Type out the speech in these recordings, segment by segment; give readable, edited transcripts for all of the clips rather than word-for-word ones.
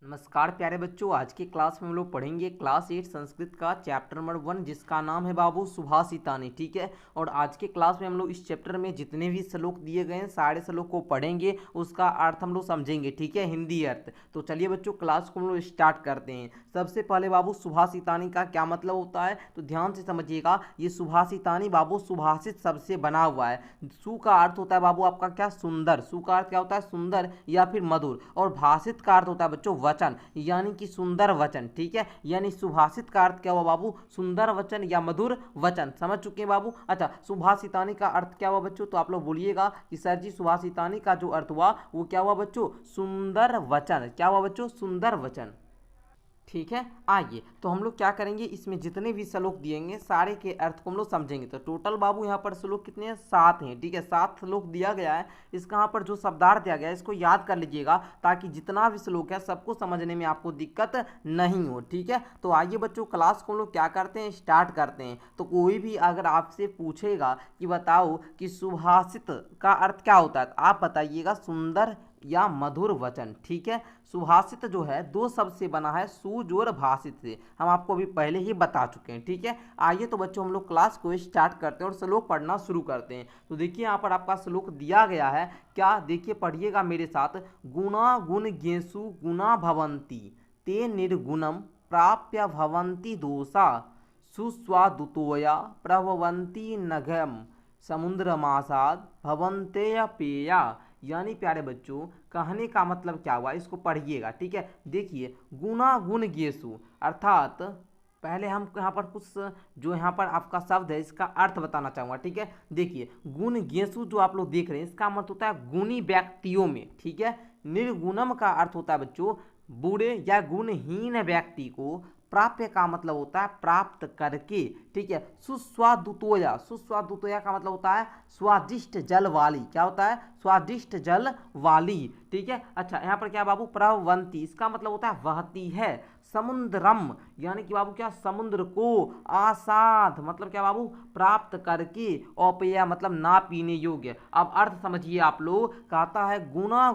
नमस्कार प्यारे बच्चों, आज की क्लास में हम लोग पढ़ेंगे क्लास 8 संस्कृत का चैप्टर नंबर 1 जिसका नाम है बाबू सुभाषितानी। ठीक है। और आज के क्लास में हम लोग इस चैप्टर में जितने भी श्लोक दिए गए हैं सारे श्लोक को पढ़ेंगे, उसका अर्थ हम लोग समझेंगे। ठीक है, हिंदी अर्थ। तो चलिए बच्चों, क्लास को हम लोग स्टार्ट करते हैं। सबसे पहले बाबू सुभाषितानी का क्या मतलब होता है, तो ध्यान से समझिएगा। ये सुभाषितानी बाबू सुभाषित शब्द से बना हुआ है। सु का अर्थ होता है बाबू आपका क्या, सुंदर। सु का अर्थ क्या होता है, सुंदर या फिर मधुर। और भाषित का अर्थ होता है बच्चों वचन, यानी कि सुंदर वचन। ठीक है, यानी सुभाषित का अर्थ क्या हुआ बाबू, सुंदर वचन या मधुर वचन। समझ चुके हैं बाबू। अच्छा, सुभाषितानी का अर्थ क्या हुआ बच्चों, तो आप लोग बोलिएगा कि सर जी सुभाषितानी का जो अर्थ हुआ वो क्या हुआ बच्चों, सुंदर वचन। क्या हुआ बच्चों, सुंदर वचन। ठीक है, आइए तो हम लोग क्या करेंगे, इसमें जितने भी श्लोक दिएंगे सारे के अर्थ को हम लोग समझेंगे। तो टोटल बाबू यहाँ पर श्लोक कितने हैं, 7 हैं। ठीक है, 7 श्लोक दिया गया है। इसका यहाँ पर जो शब्दार्थ दिया गया है इसको याद कर लीजिएगा, ताकि जितना भी श्लोक है सबको समझने में आपको दिक्कत नहीं हो। ठीक है, तो आइए बच्चों, क्लास को हम लोग क्या करते हैं, स्टार्ट करते हैं। तो कोई भी अगर आपसे पूछेगा कि बताओ कि सुभाषित का अर्थ क्या होता है, तो आप बताइएगा सुंदर या मधुर वचन। ठीक है, सुभाषित जो है 2 शब्द से बना है, सुजोर भाषित से। हम आपको अभी पहले ही बता चुके हैं। ठीक है, आइए तो बच्चों हम लोग क्लास को स्टार्ट करते हैं और श्लोक पढ़ना शुरू करते हैं। तो देखिए यहाँ पर आपका श्लोक दिया गया है, क्या देखिए पढ़िएगा मेरे साथ। गुणा गुण ज्ञेषु गुणा भवन्ति ते निर्गुणम प्राप्य भवन्ति दोषा सुस्वादुतोया प्रभवन्ति नघम समुद्रमासाद भवन्ते पेया। यानी प्यारे बच्चों, कहने का मतलब क्या हुआ, इसको पढ़िएगा। ठीक है, देखिए गुणा गुण ज्ञेषु अर्थात पहले हम यहाँ पर कुछ जो यहाँ पर आपका शब्द है इसका अर्थ बताना चाहूँगा। ठीक है, देखिए गुण ज्ञेषु जो आप लोग देख रहे हैं इसका मतलब होता है गुणी व्यक्तियों में। ठीक है, निर्गुणम का अर्थ होता है बच्चों बुरे या गुणहीन व्यक्ति को। प्राप्य का मतलब होता है प्राप्त करके। ठीक है, सुस्वादुतोया, सुस्वादुतोया का मतलब होता है स्वादिष्ट जल वाली। क्या होता है, स्वादिष्ट जल वाली। ठीक है, अच्छा यहाँ पर क्या बाबू, प्रवंती, इसका मतलब होता है बहती है। समुद्रम, यानी कि बाबू क्या, समुद्र को। आसाद मतलब क्या बाबू, प्राप्त करके। औपेय मतलब ना पीने योग्य। अब अर्थ समझिए आप लोग, कहता है गुणा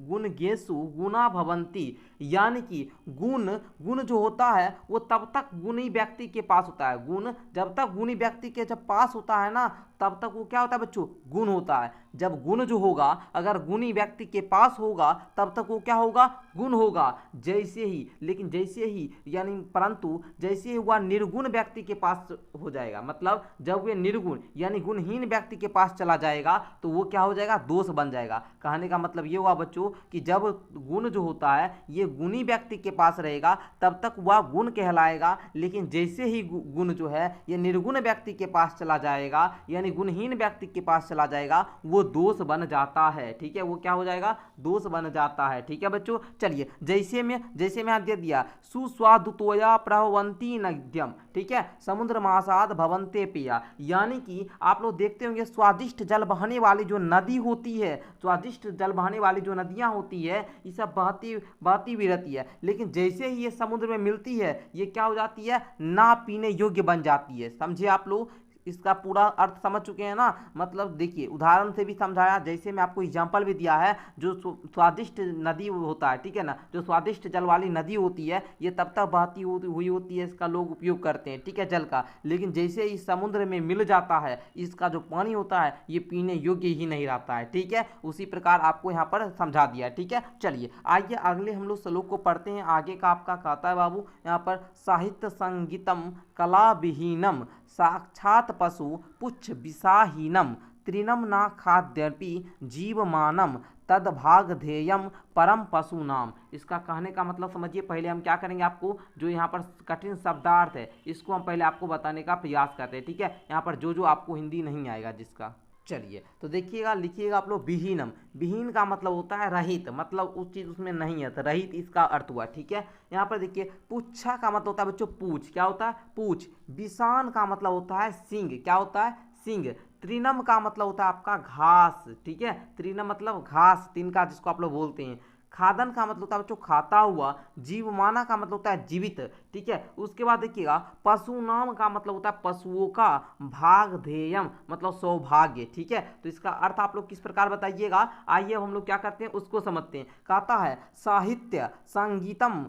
गुण ज्ञेषु गुणा भवंती, यानी कि गुण गुण जो होता है वो तब तक गुणी व्यक्ति के पास होता है। गुण जब तक गुणी व्यक्ति के जब पास होता है ना, तब तक वो क्या होता है बच्चों, गुण होता है। जब गुण जो होगा अगर गुणी व्यक्ति के पास होगा तब तक वो क्या होगा, गुण होगा। जैसे ही, लेकिन जैसे ही यानी परंतु जैसे ही वह निर्गुण व्यक्ति के पास हो जाएगा, मतलब जब वे निर्गुण यानी गुणहीन व्यक्ति के पास चला जाएगा तो वो क्या हो जाएगा, दोष बन जाएगा। कहने का मतलब ये हुआ बच्चों कि जब गुण जो होता है ये गुणी व्यक्ति के पास रहेगा तब तक वह गुण कहलाएगा, लेकिन जैसे ही गुण जो है ये निर्गुण व्यक्ति के पास चला जाएगा यानी गुणहीन व्यक्ति के पास चला जाएगा, वो दोष बन जाता है। ठीक है, वो क्या हो जाएगा, दोष बन जाता है। ठीक है बच्चों, चलिए जैसे में दे दिया सुस्वादुतोया प्रभवंती नद्यम। ठीक है, समुद्र महासाद भवन्ते पिया, यानी कि आप लोग देखते होंगे स्वादिष्ट जल बहने वाली जो नदी होती है, स्वादिष्ट जल बहने वाली जो नदियां होती है ये सब बहती बहती भी रहती है, लेकिन जैसे ही ये समुद्र में मिलती है ये क्या हो जाती है, ना पीने योग्य बन जाती है। समझे आप लोग, इसका पूरा अर्थ समझ चुके हैं ना। मतलब देखिए उदाहरण से भी समझाया, जैसे मैं आपको एग्जांपल भी दिया है। जो स्वादिष्ट नदी होता है, ठीक है ना, जो स्वादिष्ट जल वाली नदी होती है ये तब तक बहती हुई होती है, इसका लोग उपयोग करते हैं। ठीक है, जल का, लेकिन जैसे ही समुद्र में मिल जाता है इसका जो पानी होता है ये पीने योग्य ही नहीं रहता है। ठीक है, उसी प्रकार आपको यहाँ पर समझा दिया। ठीक है, चलिए आइए अगले हम लोग श्लोक को पढ़ते हैं। आगे का आपका कहता है बाबू यहाँ पर, साहित्य संगीतम कला विहीनम साक्षात पशु पुच्छ विषाहीनम तृणम ना खाद्यपि जीवमानम तदभाग ध्येयम परम पशु नाम। इसका कहने का मतलब समझिए। पहले हम क्या करेंगे, आपको जो यहाँ पर कठिन शब्दार्थ है इसको हम पहले आपको बताने का प्रयास करते हैं। ठीक है, यहाँ पर जो आपको हिंदी नहीं आएगा जिसका, चलिए तो देखिएगा, लिखिएगा आप लोग विहीनम। विहीन का मतलब होता है रहित, मतलब उस चीज उसमें नहीं है, तो रहित इसका अर्थ हुआ। ठीक है, यहाँ पर देखिए पुच्छा का मतलब होता है बच्चों पूछ। क्या होता है, पूछ। विषान का मतलब होता है सिंग। क्या होता है, सिंग। तृणम का मतलब होता है आपका घास। ठीक है, तृणम मतलब घास, तिनका जिसको आप लोग बोलते हैं। खादन का मतलब होता है बच्चों खाता हुआ, जीवमाना का मतलब होता है जीवित, ठीक है। उसके बाद देखिएगा पशु नाम का मतलब होता है पशुओं का, भागधेयम मतलब सौभाग्य, ठीक है। तो इसका अर्थ आप लोग किस प्रकार बताइएगा, आइए हम लोग क्या करते हैं उसको समझते हैं। कहता है साहित्य संगीतम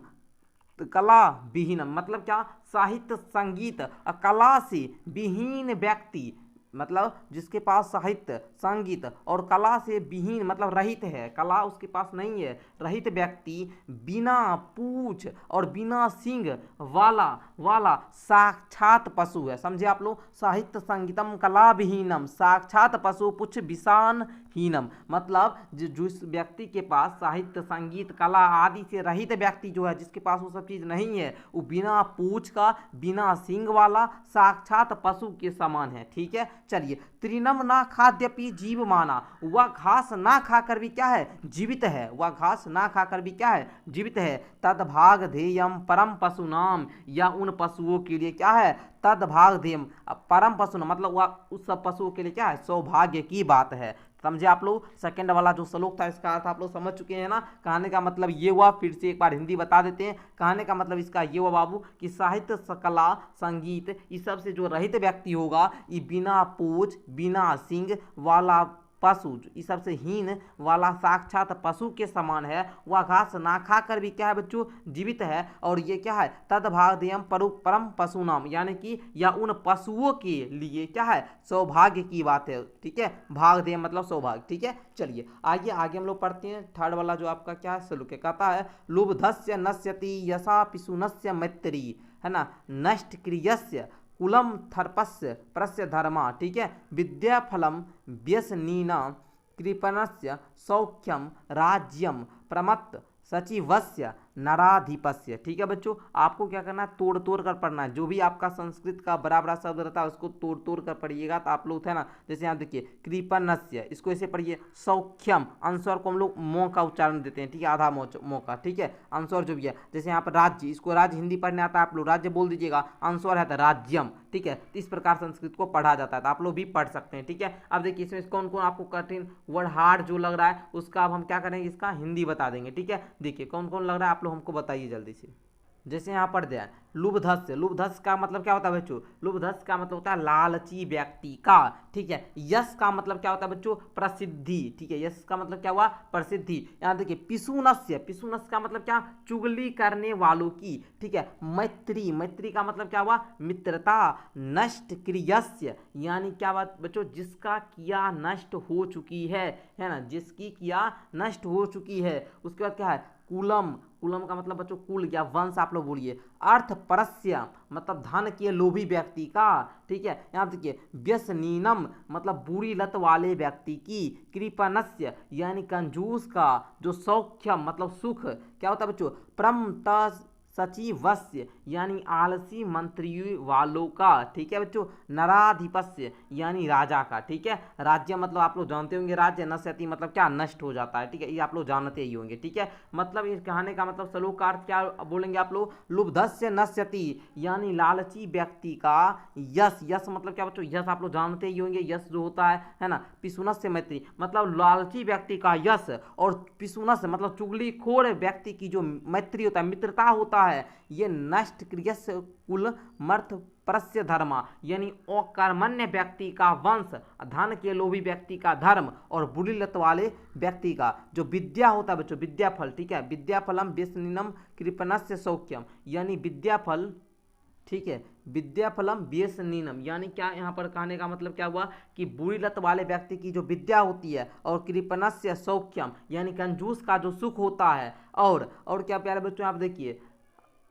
कला विहीनम, मतलब क्या, साहित्य संगीत कला से विहीन व्यक्ति, मतलब जिसके पास साहित्य संगीत और कला से विहीन मतलब रहित है, कला उसके पास नहीं है, रहित व्यक्ति बिना पूछ और बिना सींग वाला वाला साक्षात पशु है। समझे आप लोग, साहित्य संगीतम कला विहीनम साक्षात पशु पुछ विषान हीनम, मतलब जिस व्यक्ति के पास साहित्य संगीत कला आदि से रहित व्यक्ति जो है, जिसके पास वो सब चीज नहीं है, वो बिना पूछ का बिना सींग वाला साक्षात पशु के समान है, ठीक है। चलिए, तृणम ना खाद्यपि जीव माना, वह घास ना खाकर भी क्या है, जीवित है, वह घास ना खाकर भी क्या है, जीवित है। तदभाग ध्येयम परम पशु नाम, या उन पशुओं के लिए क्या है, तदभाग ध्येयम परम पशु नाम, मतलब वह उस सब पशुओं के लिए क्या है, सौभाग्य की बात है। समझे आप लोग, सेकंड वाला जो श्लोक था इसका अर्थ आप लोग समझ चुके हैं ना। कहने का मतलब ये हुआ, फिर से एक बार हिंदी बता देते हैं। कहने का मतलब इसका ये हुआ बाबू कि साहित्य कला संगीत इस सब से जो रहित व्यक्ति होगा, ये बिना पूछ बिना सींग वाला पशु, इस सबसे हीन वाला साक्षात पशु के समान है। वह घास ना खाकर भी क्या है बच्चों, जीवित है। और ये क्या है, तदभागधेयम परम पशु नाम, यानी कि या उन पशुओं के लिए क्या है, सौभाग्य की बात है, ठीक है। भागधेय मतलब सौभाग्य, ठीक है। चलिए आइए आगे हम लोग पढ़ते हैं। थर्ड वाला जो आपका क्या है श्लोक है, कहता है लुब्धस्य नश्यति यशा पिशुनस्य मैत्री, है ना, नष्ट क्रियस्य कुलम थर्पस्य प्रस्य धर्मा, ठीक है। विद्या फलम व्यसनीना कृपणस्य सौख्यम राज्यम प्रमत्त सचिवस्य नराधिपस्य, ठीक है बच्चों। आपको क्या करना है, तोड़ तोड़ कर पढ़ना है। जो भी आपका संस्कृत का बड़ा बड़ा शब्द रहता है उसको तोड़ तोड़ कर पढ़िएगा, तो आप लोग है ना, जैसे यहाँ देखिए कृपणस्य, इसको ऐसे पढ़िए। सौख्यम आंसर को हम लोग मो का उच्चारण देते हैं, ठीक है, आधा मो का, ठीक है। आंसर जो भी है, जैसे यहाँ पर राज्य, इसको राज्य हिंदी पढ़ने आता है, आप लोग राज्य बोल दीजिएगा, आंसर है राज्यम, ठीक है। इस प्रकार संस्कृत को पढ़ा जाता है, तो आप लोग भी पढ़ सकते हैं, ठीक है। अब देखिए इसमें कौन कौन आपको कठिन वर्ड हार्ड जो लग रहा है उसका अब हम क्या करेंगे, इसका हिंदी बता देंगे, ठीक है। देखिए कौन कौन लग रहा है आप लोग हमको बताइए जल्दी से। जैसे यहाँ पर दिया लुब्धस्य, लुब्धस्य का मतलब क्या होता है बच्चों, लुब्धस्य का मतलब होता है लालची व्यक्ति का, ठीक है। यश का मतलब क्या होता है बच्चों, प्रसिद्धि, ठीक है। यश का मतलब क्या हुआ, प्रसिद्धि। यहाँ देखिए पिशुनस्य, पिशुनस्य का मतलब क्या, चुगली करने वालों की, ठीक है। मैत्री, मैत्री का मतलब क्या हुआ, मित्रता। नष्ट क्रियस्य, यानी क्या बात बच्चों, जिसका किया नष्ट हो चुकी है ना, जिसकी किया नष्ट हो चुकी है। उसके बाद क्या है, कुलम, कुलम का मतलब बच्चों कुल या वंश आप लोग बोलिए। अर्थ परस्य मतलब धन के लोभी व्यक्ति का, ठीक है। यहाँ देखिए व्यसनीनम मतलब बुरी लत वाले व्यक्ति की। कृपणस्य यानी कंजूस का। जो सौख्यम मतलब सुख, क्या होता है बच्चों, प्रमत सचिवस्य यानी आलसी मंत्री वालों का, ठीक है बच्चों। नराधिपस्य यानी राजा का, ठीक है। राज्य मतलब आप लोग जानते होंगे, राज्य नश्यति मतलब क्या, नष्ट हो जाता है, ठीक है। ये आप लोग जानते ही होंगे, ठीक है। मतलब इस कहने का मतलब श्लोक का अर्थ क्या बोलेंगे आप लोग, लुब्धस्य नश्यति यानी लालची व्यक्ति का यश, यश मतलब क्या बच्चों, यश आप लोग जानते ही होंगे, यश जो होता है ना। पिशुनस्य मैत्री मतलब लालची व्यक्ति का यश, और पिशुनस्य मतलब चुगलीखोर व्यक्ति की जो मैत्री होता है, मित्रता होता है, ये नष्ट क्रियस्य कुल मर्थ परस्य धर्मा यानी अकर्मण्य व्यक्ति का वंश, धन के लोभी व्यक्ति का धर्म, और बुरी लत वाले व्यक्ति का जो विद्या होता है बच्चों, विद्याफल, ठीक है। विद्याफलम व्यसनीनम कृपणस्य सौख्यम यानी विद्याफल, ठीक है। विद्याफलम व्यसनीनम यानी क्या, यहाँ पर कहने का मतलब क्या हुआ कि बुरी लत वाले व्यक्ति की जो विद्या होती है, और कृपणस्य सौख्यम यानी कंजूस का जो सुख होता है, और क्या प्यारे बच्चों आप देखिए,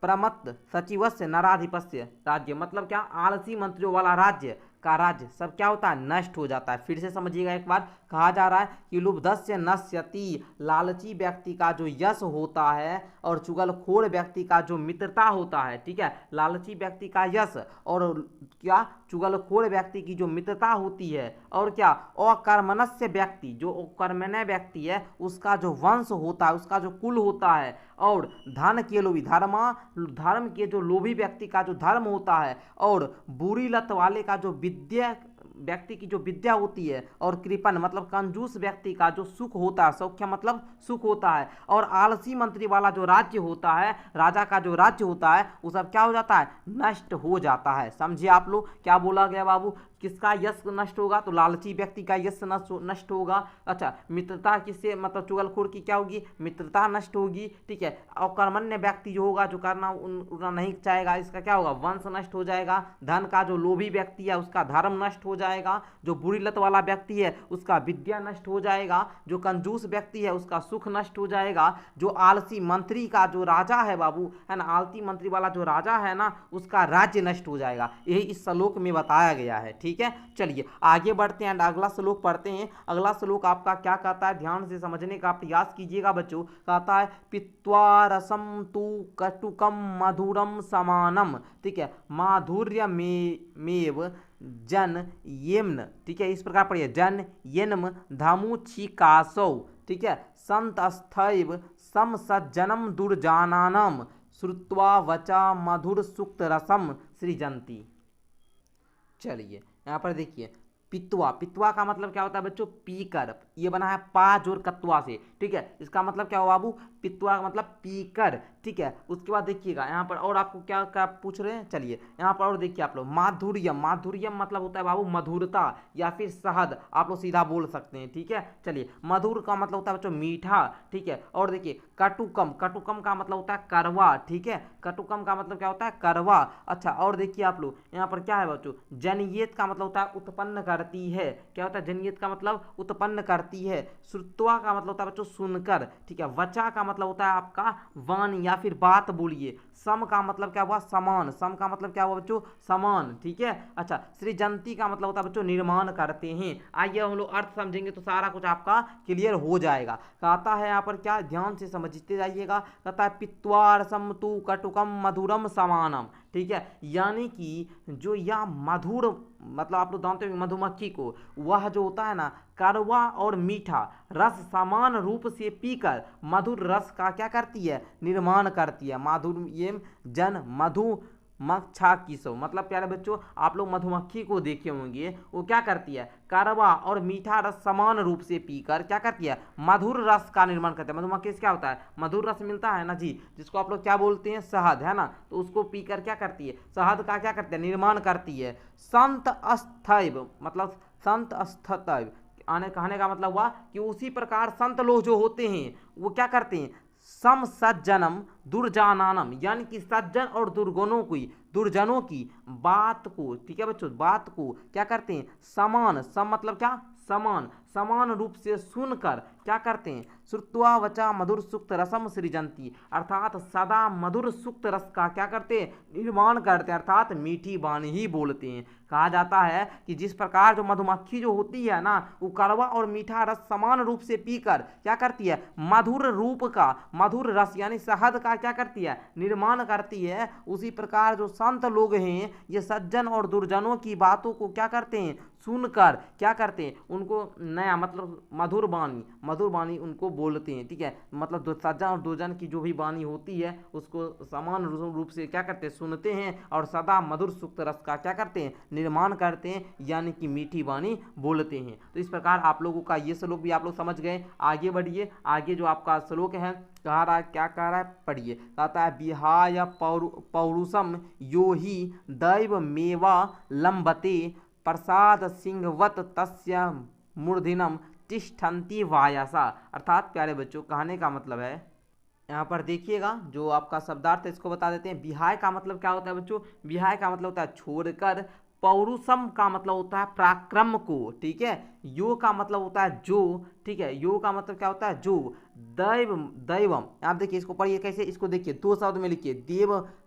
प्रमत्त सचिवस्य नराधिपस्य राज्य मतलब क्या, आलसी मंत्रियों वाला राज्य का राज्य सब क्या होता है, नष्ट हो जाता है। फिर से समझिएगा एक बार, कहा जा रहा है कि लुब्धस्य नश्यति लालची व्यक्ति का जो यश होता है, और चुगलखोर व्यक्ति का जो मित्रता होता है, ठीक है। लालची व्यक्ति का यश, और क्या, चुगलखोर व्यक्ति की जो मित्रता होती है, और क्या, अकर्मण्य व्यक्ति जो अकर्मण्य व्यक्ति है उसका जो वंश होता है, उसका जो कुल होता है, और धन के लोभी धर्म के जो लोभी व्यक्ति का जो धर्म होता है, और बुरी लत वाले का जो विद्या व्यक्ति की जो विद्या होती है, और कृपण मतलब कंजूस व्यक्ति का जो सुख होता है, सौख्य मतलब सुख होता है, और आलसी मंत्री वाला जो राज्य होता है, राजा का जो राज्य होता है, वो सब क्या हो जाता है, नष्ट हो जाता है। समझिए आप लोग क्या बोला गया बाबू, किसका यश नष्ट होगा, तो लालची व्यक्ति का यश नष्ट होगा। अच्छा, मित्रता किससे मतलब चुगलखोर की क्या होगी, मित्रता नष्ट होगी, ठीक है। और कर्मण्य व्यक्ति जो होगा, जो करना उतना नहीं चाहेगा, इसका क्या होगा, वंश नष्ट हो जाएगा। धन का जो लोभी व्यक्ति है उसका धर्म नष्ट हो जाएगा। जो बुरी लत वाला व्यक्ति है उसका विद्या नष्ट हो जाएगा। जो कंजूस व्यक्ति है उसका सुख नष्ट हो जाएगा। जो आलसी मंत्री का जो राजा है बाबू, है ना, आलसी मंत्री वाला जो राजा है ना, उसका राज्य नष्ट हो जाएगा। यही इस श्लोक में बताया गया है, ठीक है। चलिए आगे बढ़ते हैं, अगला श्लोक पढ़ते हैं। अगला श्लोक आपका क्या कहता है, ध्यान से समझने का प्रयास कीजिएगा बच्चों। कहता है पित्वा रसम तु कटुकम मधुरम समानम, ठीक है, माधुर्य मेव जन येम्न, ठीक है, इस प्रकार पढ़िए, जन येन्म धमुचिकासौ, ठीक है, संत स्थैव सम सज्जनम दुर्जानानम श्रुत्वा वचा मधुर सुक्त रसम सृजंती। चलिए यहाँ पर देखिए, पित्वा, पित्वा का मतलब क्या होता है बच्चों, पीकर, ये बना है पा जोर कत्वा से, ठीक है। इसका मतलब क्या हो बाबू, पित्वा का मतलब पीकर, ठीक है। उसके बाद देखिएगा यहाँ पर और आपको क्या क्या पूछ रहे हैं, चलिए यहाँ पर और देखिए आप लोग, माधुर्यम, माधुर्यम मतलब होता है बाबू मधुरता या फिर शहद, आप लोग सीधा बोल सकते हैं, ठीक है। चलिए मधुर का मतलब होता है बच्चों मीठा, ठीक है। और देखिए कटुकम, कटुकम का मतलब होता है करवा, ठीक है, कटुकम का मतलब क्या होता है, करवा। अच्छा और देखिए आप लोग यहाँ पर क्या है बच्चों, जनयेत का मतलब होता है उत्पन्न करती है, क्या होता है, जनयेत का मतलब उत्पन्न करती है। श्रुत्वा का मतलब होता है बच्चों सुनकर, ठीक है। वचा का मतलब होता है आपका वाणी या फिर बात बोलिए। सम का मतलब क्या हुआ, समान, सम का मतलब क्या हुआ बच्चों, समान, ठीक है। अच्छा, सृजंती का मतलब होता है बच्चों निर्माण करते हैं। आइए हम लोग अर्थ समझेंगे तो सारा कुछ आपका क्लियर हो जाएगा। कहता है यहाँ पर क्या, ध्यान से समझते जाइएगा। कहता है पित्वार समतु कटुकम मधुरम समानम, ठीक है, यानी कि जो यह मधुर मतलब आप लोग जानते हो मधुमक्खी को, वह जो होता है ना कड़वा और मीठा रस समान रूप से पीकर मधुर रस का क्या करती है, निर्माण करती है। माधुर्य जन मधु मक्षा किसो, मतलब प्यारे बच्चों आप लोग मधुमक्खी को देखे होंगे, वो क्या करती है, कड़वा और मीठा रस समान रूप से पीकर क्या करती है, मधुर रस का निर्माण करती है। मधुमक्खी से क्या होता है, मधुर रस मिलता है ना जी, जिसको आप लोग क्या बोलते हैं, शहद, है ना, तो उसको पीकर क्या करती है, शहद का क्या करती है, निर्माण करती है। संत अस्थैव मतलब संत अस्थैव आने कहने का मतलब हुआ कि उसी प्रकार संत लोग जो होते हैं वो क्या करते हैं, सम सज्जनम दुर्जानानम, यानी कि सज्जन और दुर्जनों की बात को, ठीक है बच्चों, बात को क्या करते हैं, समान, सम मतलब क्या, समान, समान रूप से सुनकर क्या करते हैं, श्रुत्वा वचा मधुर सुक्त रसम सृजंती, अर्थात सदा मधुर सुक्त रस का क्या करते हैं, निर्माण करते हैं, अर्थात मीठी वाणी ही बोलते हैं। कहा जाता है कि जिस प्रकार जो मधुमक्खी जो होती है ना, वो कड़वा और मीठा रस समान रूप से पीकर क्या करती है, मधुर रूप का, मधुर रस यानी शहद का क्या करती है, निर्माण करती है। उसी प्रकार जो संत लोग हैं ये सज्जन और दुर्जनों की बातों को क्या करते हैं, सुनकर क्या करते हैं, उनको नया मतलब मधुर वाणी उनको बोलते हैं, ठीक है। मतलब सज्जन और दुर्जन की जो भी वाणी होती है उसको समान रूप से क्या करते हैं, सुनते हैं और सदा मधुर सुक्त रस का क्या करते हैं, निर्माण करते हैं, यानी कि मीठी वाणी बोलते हैं। तो इस प्रकार आप लोगों का ये श्लोक भी आप लोग समझ गए। आगे बढ़िए, आगे जो आपका श्लोक है कह रहा है, क्या कह रहा है, पढ़िए। कहता है विहाय पौरुषम यो ही दैव मेवा लंबते प्रसाद सिंहवत तस्य मूर्धिनम तिष्ठन्ति वायसा, अर्थात प्यारे बच्चों कहने का मतलब है, यहाँ पर देखिएगा जो आपका शब्दार्थ है इसको बता देते हैं। विहाय का मतलब क्या होता है बच्चों, विहाय का मतलब होता है छोड़कर, पौरुषम का मतलब होता है पराक्रम को, ठीक है। यो का मतलब होता है जो, ठीक है, यो का मतलब क्या होता है जो। दैवम आप देखिए इसको पढ़िए कैसे, इसको देखिए दो शब्द में लिखिए,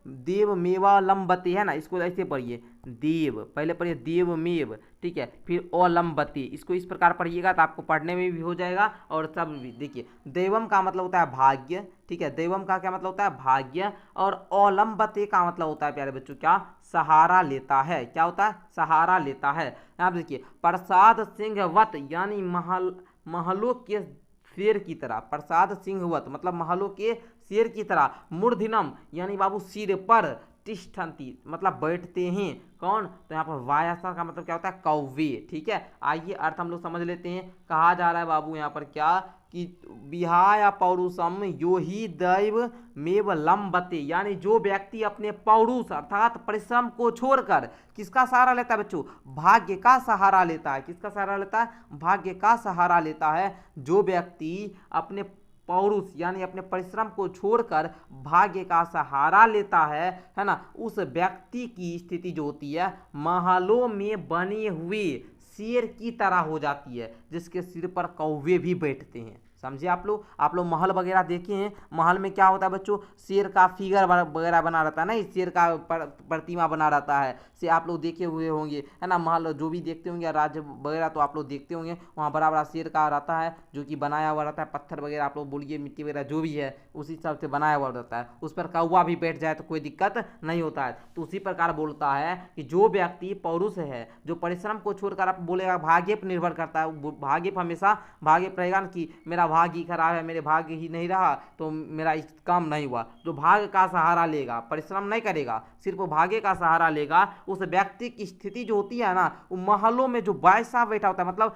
देव मेवा लंबते, है ना, इसको ऐसे पढ़िए, देव पहले पढ़िए देवमेव, ठीक है, फिर अलंबते, इसको इस प्रकार पढ़िएगा तो आपको पढ़ने में भी हो जाएगा और सब भी। देखिए देवम का मतलब होता है भाग्य, ठीक है, देवम का क्या मतलब होता है भाग्य, और अलंबते का मतलब होता है प्यारे बच्चों क्या, सहारा लेता है, क्या होता है, सहारा लेता है। यहाँ देखिए प्रसाद सिंहवत यानी महलों के शेर की तरह, प्रसाद सिंहवत मतलब महलों के शेर की तरह, मूर्धिनम यानी बाबू सिर पर, तिष्ठन्ति मतलब बैठते हैं। कौन? तो यहाँ पर वायसा का मतलब क्या होता है? कौवे। ठीक है, आइए अर्थ हम लोग समझ लेते हैं। कहा जा रहा है बाबू यहाँ पर क्या कि विहाय पौरुषम यो ही दैव मेव लंबते, यानी जो व्यक्ति अपने पौरुष अर्थात परिश्रम को छोड़कर किसका सहारा लेता है बच्चों? भाग्य का सहारा लेता है। किसका सहारा लेता है? भाग्य का सहारा लेता है। जो व्यक्ति अपने पौरुष यानी अपने परिश्रम को छोड़कर भाग्य का सहारा लेता है ना, उस व्यक्ति की स्थिति जो होती है महलों में बने हुए शेर की तरह हो जाती है, जिसके सिर पर कौवे भी बैठते हैं। समझे आप लोग? आप लोग महल वगैरह देखे हैं, महल में क्या होता है बच्चों? शेर का फिगर वगैरह बना रहता है ना, शेर का प्रतिमा बना रहता है। से आप लोग देखे हुए होंगे है ना, महल जो भी देखते होंगे राज्य वगैरह तो आप लोग देखते होंगे, वहाँ बड़ा बड़ा शेर का रहता है जो कि बनाया हुआ रहता है, पत्थर वगैरह आप लोग बोलिए मिट्टी वगैरह जो भी है उसी हिसाब से बनाया हुआ रहता है। उस पर कौवा भी बैठ जाए तो कोई दिक्कत नहीं होता है। तो उसी प्रकार बोलता है कि जो व्यक्ति पौरुष है, जो परिश्रम को छोड़कर आप बोलेगा भाग्य पर निर्भर करता है, भाग्य पर हमेशा भाग्य पर रहेगा कि मेरा भाग्य ही खराब है, मेरे भाग्य ही नहीं रहा तो मेरा इस काम नहीं हुआ। जो भाग्य का सहारा लेगा, परिश्रम नहीं करेगा, सिर्फ भाग्य का सहारा लेगा, उस व्यक्ति की स्थिति जो होती है ना, वो महलों में जो बादशाह बैठा होता है, मतलब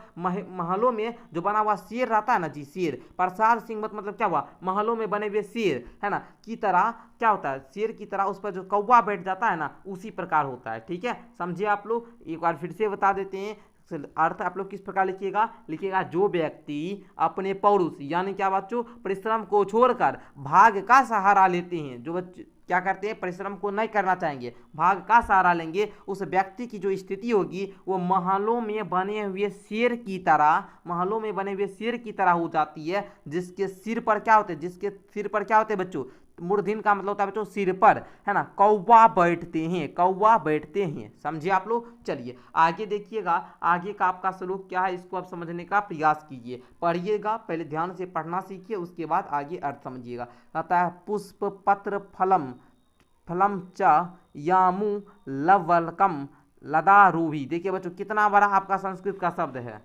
महलों में जो बना हुआ शेर रहता है ना जी, शेर प्रसाद सिंह मतलब क्या हुआ? महलों में बने हुए शेर है ना की तरह क्या होता है? शेर की तरह उस पर जो कौवा बैठ जाता है ना, उसी प्रकार होता है। ठीक है, समझिए आप लोग। एक बार फिर से बता देते हैं अर्थ आप लोग किस प्रकार लिखिएगा? लिखिएगा जो व्यक्ति अपने पौरुष यानी क्या बच्चों? परिश्रम को छोड़कर भाग्य का सहारा लेते हैं, जो बच्चे क्या करते हैं? परिश्रम को नहीं करना चाहेंगे, भाग्य का सहारा लेंगे, उस व्यक्ति की जो स्थिति होगी वो महलों में बने हुए शेर की तरह, महलों में बने हुए शेर की तरह हो जाती है, जिसके सिर पर क्या होते हैं? जिसके सिर पर क्या होते हैं बच्चों? मूर्धन्य का मतलब होता है बच्चों सिर पर, है ना, कौवा बैठते हैं, कौवा बैठते हैं। समझिए आप लोग। चलिए आगे देखिएगा, आगे का आपका श्लोक क्या है इसको आप समझने का प्रयास कीजिए, पढ़िएगा, पहले ध्यान से पढ़ना सीखिए, उसके बाद आगे अर्थ समझिएगा। कहता है पुष्प पत्र फलम फलम च यामु लवलकम लदारूभी। देखिए बच्चों कितना बड़ा आपका संस्कृत का शब्द है।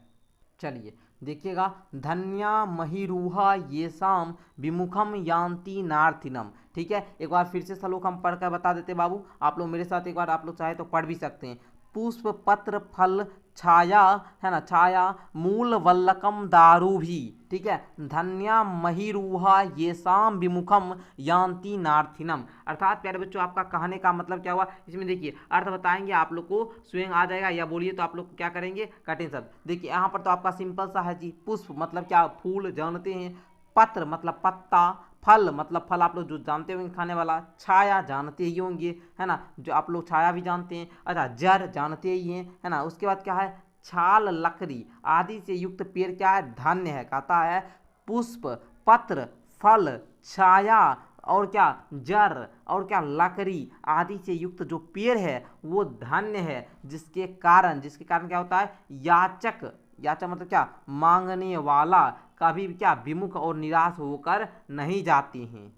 चलिए देखिएगा, धन्या महिरूहा ये शाम विमुखम यान्ति नार्थिनम। ठीक है, एक बार फिर से श्लोक हम पढ़ कर बता देते बाबू, आप लोग मेरे साथ एक बार आप लोग चाहे तो पढ़ भी सकते हैं। पुष्प पत्र फल छाया है ना, छाया मूल वल्लकम दारू भी। ठीक है, धन्या महिरूहा ये शाम विमुखम यान्ति नार्थिनम। अर्थात प्यारे बच्चों आपका कहने का मतलब क्या हुआ? इसमें देखिए अर्थ बताएंगे, आप लोग को स्वयं आ जाएगा या बोलिए तो आप लोग क्या करेंगे? कठिन शब्द। देखिए यहाँ पर तो आपका सिंपल सा है जी, पुष्प मतलब क्या? फूल जानते हैं, पत्र मतलब पत्ता, फल मतलब फल आप लोग जो जानते होंगे खाने वाला, छाया जानते ही होंगे है ना, जो आप लोग छाया भी जानते हैं। अच्छा जड़ जानते ही हैं है ना, उसके बाद क्या है? छाल लकड़ी आदि से युक्त पेड़ क्या है? धन्य है। कहता है पुष्प पत्र फल छाया और क्या? जड़ और क्या? लकड़ी आदि से युक्त जो पेड़ है वो धन्य है, जिसके कारण क्या होता है? याचक, याचक मतलब क्या? मांगने वाला कभी भी क्या? विमुख और निराश होकर नहीं जाते हैं।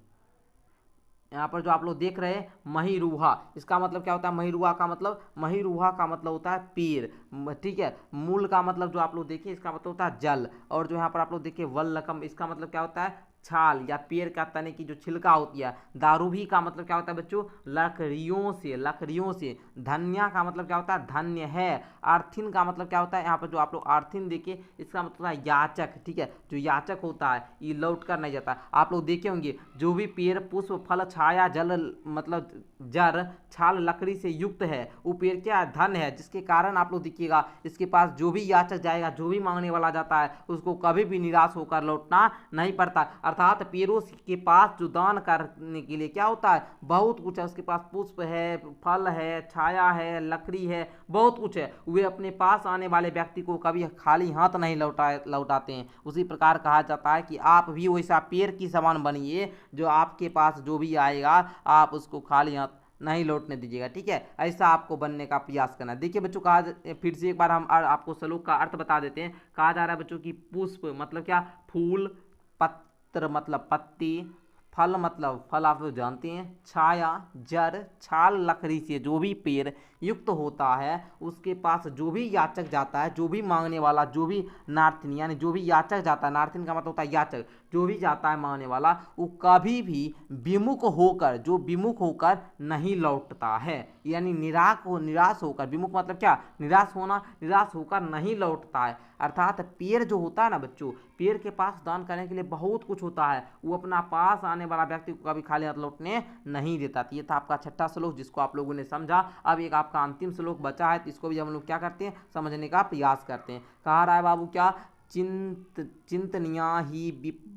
यहाँ पर जो आप लोग देख रहे हैं महिरूहा, इसका मतलब क्या होता है? महिरूहा का मतलब होता है पेड़। ठीक है, मूल का मतलब जो आप लोग देखिए इसका मतलब होता है जल, और जो यहाँ पर आप लोग देखिए वल्लकम, इसका मतलब क्या होता है? छाल या पेड़ का तने की जो छिलका होती है। दारूभी का मतलब क्या होता है बच्चों? लकड़ियों से। धन्या का मतलब क्या होता है? धन्य है। आर्थिन का मतलब क्या होता है? यहाँ पर जो आप लोग आर्थिन देखिए इसका मतलब है याचक। ठीक है, जो याचक होता है ये लौट कर नहीं जाता। आप लोग देखे होंगे जो भी पेड़ पुष्प फल छाया जल मतलब जड़ छाल लकड़ी से युक्त है वो पेड़ क्या? धन है, जिसके कारण आप लोग देखिएगा इसके पास जो भी याचक जाएगा, जो भी मांगने वाला जाता है उसको कभी भी निराश होकर लौटना नहीं पड़ता। अर्थात पेड़ों के पास जो दान करने के लिए क्या होता है? बहुत कुछ है, उसके पास पुष्प है, फल है, छाया है, लकड़ी है, बहुत कुछ है। वे अपने पास आने वाले व्यक्ति को कभी खाली हाथ नहीं लौटाते हैं। उसी प्रकार कहा जाता है कि आप भी वैसा पेड़ की समान बनिए, जो आपके पास जो भी आएगा आप उसको खाली हाथ नहीं लौटने दीजिएगा। ठीक है, ऐसा आपको बनने का प्रयास करना है। देखिए बच्चों कहा, फिर से एक बार हम आपको श्लोक का अर्थ बता देते हैं। कहा जा रहा है बच्चों की पुष्प मतलब क्या? फूल, पत्र मतलब पत्ती, फल मतलब फल आप लोग जानते हैं, छाया जड़ छाल लकड़ी से जो भी पेड़ युक्त होता है उसके पास जो भी याचक जाता है, जो भी मांगने वाला, जो भी नार्थिन यानी जो भी याचक जाता है, नार्थिन का मतलब होता है याचक, जो भी जाता है मांगने वाला वो कभी भी विमुख होकर नहीं लौटता है, यानी निराश होकर, विमुख मतलब क्या, निराश होना, निराश होकर नहीं लौटता है। अर्थात पेड़ जो होता है ना बच्चों, पेड़ के पास दान करने के लिए बहुत कुछ होता है, वो अपना पास आने वाला व्यक्ति को कभी खाली हाथ लौटने नहीं देता। ये था आपका छठा श्लोक जिसको आप लोगों ने समझा। अब एक आपका अंतिम श्लोक बचा है, तो इसको भी हम लोग क्या करते हैं, समझने का प्रयास करते हैं। कहा रहा है बाबू क्या, चिंतनिया ही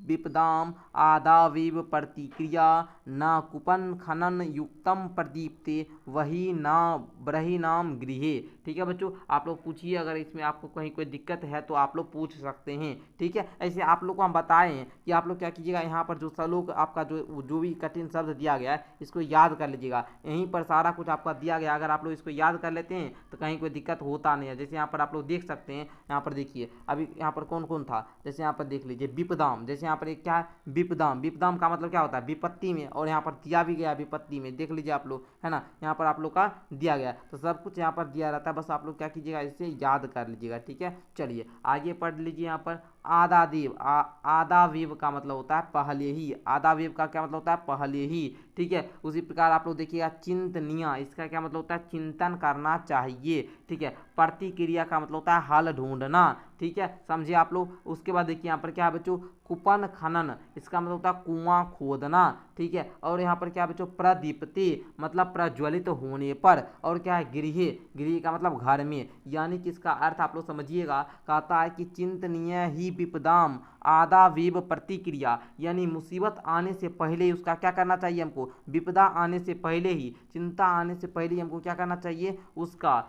विपदाम आदावेव प्रतिक्रिया न कुपन खनन युक्तम प्रदीप्ते वही ना ब्रही नाम गृहे। ठीक है बच्चों, आप लोग पूछिए, अगर इसमें आपको कहीं कोई दिक्कत है तो आप लोग पूछ सकते हैं। ठीक है, ऐसे आप लोग को हम बताए हैं कि आप लोग क्या कीजिएगा, यहाँ पर जो श्लोक आपका जो भी कठिन शब्द दिया गया है इसको याद कर लीजिएगा। यहीं पर सारा कुछ आपका दिया गया, अगर आप लोग इसको याद कर लेते हैं तो कहीं कोई दिक्कत होता नहीं है। जैसे यहाँ पर आप लोग देख सकते हैं, यहाँ पर देखिए अभी यहाँ पर कौन कौन था, जैसे यहाँ पर देख लीजिए विपदाम, जैसे यहाँ पर एक क्या है विपदाम, विपदाम का मतलब क्या होता है, विपत्ति में, और यहाँ पर दिया भी गया विपत्ति में, देख लीजिए आप लोग, है ना, यहाँ पर आप लोग का दिया गया, तो सब कुछ यहाँ पर दिया रहता है, बस आप लोग क्या कीजिएगा, इसे याद कर लीजिएगा। ठीक है, चलिए आगे पढ़ लीजिए। यहाँ पर आदादेव, आदावेव का मतलब होता है पहले ही, आदावेव का क्या मतलब होता है, पहले ही। ठीक है, उसी प्रकार आप लोग देखिएगा चिंतनिया, इसका क्या मतलब होता है, चिंतन करना चाहिए। ठीक है, प्रतिक्रिया का मतलब होता है हल ढूंढना। ठीक है, समझिए आप लोग। उसके बाद देखिए यहाँ पर क्या है बच्चों, कुपन खनन, इसका मतलब होता है कुआं खोदना। ठीक है, और यहाँ पर क्या है बच्चों, प्रदीप्ति मतलब प्रज्वलित होने पर, और क्या है गृह, गृह का मतलब घर में, यानी कि इसका अर्थ आप लोग समझिएगा, कहता है कि चिंतनीय ही विपदाम आदावेव प्रतिक्रिया, यानी मुसीबत आने से पहले ही उसका क्या करना चाहिए हमको, विपदा आने से पहले ही, चिंता आने से पहले ही हमको क्या करना चाहिए, उसका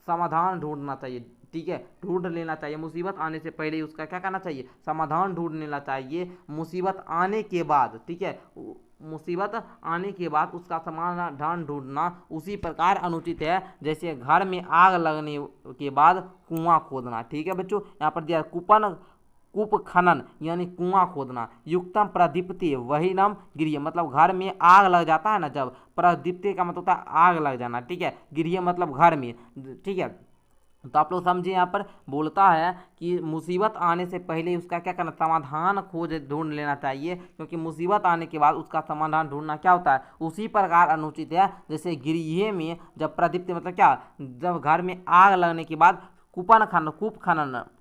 समाधान ढूंढना चाहिए। ठीक है, ढूंढ लेना चाहिए, मुसीबत आने से पहले ही उसका क्या करना चाहिए, समाधान ढूंढ लेना चाहिए। मुसीबत आने के बाद, ठीक है, मुसीबत आने के बाद उसका समाधान ढूंढना उसी प्रकार अनुचित है जैसे घर में आग लगने के बाद कुआं खोदना। ठीक है बच्चों, यहाँ पर दिया कूप खनन यानी कुआं खोदना, युक्तम प्रदीप्ति वही नाम गृह, मतलब घर में आग लग जाता है ना, जब प्रदीप्ति का मतलब होता है आग लग जाना। ठीक है, गृह मतलब घर में। ठीक है, तो आप लोग समझिए, यहाँ पर बोलता है कि मुसीबत आने से पहले उसका क्या करना, समाधान खोज ढूंढ लेना चाहिए, क्योंकि मुसीबत आने के बाद उसका समाधान ढूंढना क्या होता है, उसी प्रकार अनुचित है जैसे गृह में जब प्रदीप्ति मतलब क्या, जब घर में आग लगने के बाद कूप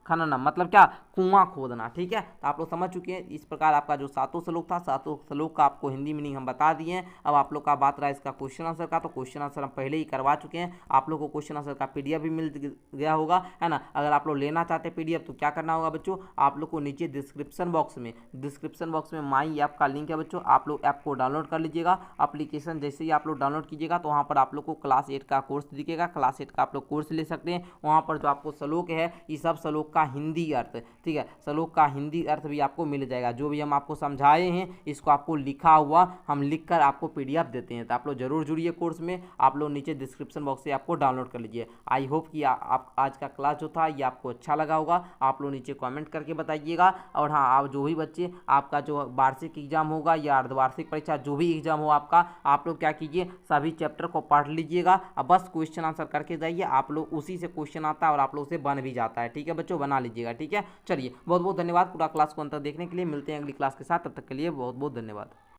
खनन मतलब क्या, कुआं खोदना। ठीक है, तो आप लोग समझ चुके हैं। इस प्रकार आपका जो सातों श्लोक था, सातों श्लोक का आपको हिंदी मीनिंग हम बता दिए हैं। अब आप लोग का बात रहा इसका क्वेश्चन आंसर का, तो क्वेश्चन आंसर हम पहले ही करवा चुके हैं। आप लोग को क्वेश्चन आंसर का पीडीएफ भी मिल गया होगा, है ना। अगर आप लोग लेना चाहते हैं पीडीएफ तो क्या करना होगा बच्चों, आप लोग को नीचे डिस्क्रिप्शन बॉक्स में माई ऐप का लिंक है बच्चों, आप लोग ऐप को डाउनलोड कर लीजिएगा। एप्लीकेशन जैसे ही आप लोग डाउनलोड कीजिएगा तो वहाँ पर आप लोग को क्लास 8 का कोर्स दिखेगा, क्लास 8 का आप लोग कोर्स ले सकते हैं। वहाँ पर जो आपको श्लोक है, ये सब श्लोक का हिंदी अर्थ, ठीक है, श्लोक का हिंदी अर्थ भी आपको मिल जाएगा। जो भी हम आपको समझाए हैं इसको आपको लिखा हुआ हम लिख कर आपको पीडीएफ देते हैं, तो आप लोग जरूर जुड़िए कोर्स में। आप लोग नीचे डिस्क्रिप्शन बॉक्स से आपको डाउनलोड कर लीजिए। आई होप कि आप आज का क्लास जो था ये आपको अच्छा लगा होगा। आप लोग नीचे कमेंट करके बताइएगा। और हाँ, आप जो भी बच्चे आपका जो वार्षिक एग्जाम होगा या अर्धवार्षिक परीक्षा जो भी एग्जाम हो आपका, आप लोग क्या कीजिए, सभी चैप्टर को पढ़ लीजिएगा। अब बस क्वेश्चन आंसर करके जाइए, आप लोग उसी से क्वेश्चन आता है और आप लोग से बन भी जाता है। ठीक है बच्चों, बना लीजिएगा। ठीक है, चलिए बहुत बहुत धन्यवाद पूरा क्लास को अंत तक देखने के लिए। मिलते हैं अगली क्लास के साथ, तब तक के लिए बहुत बहुत धन्यवाद।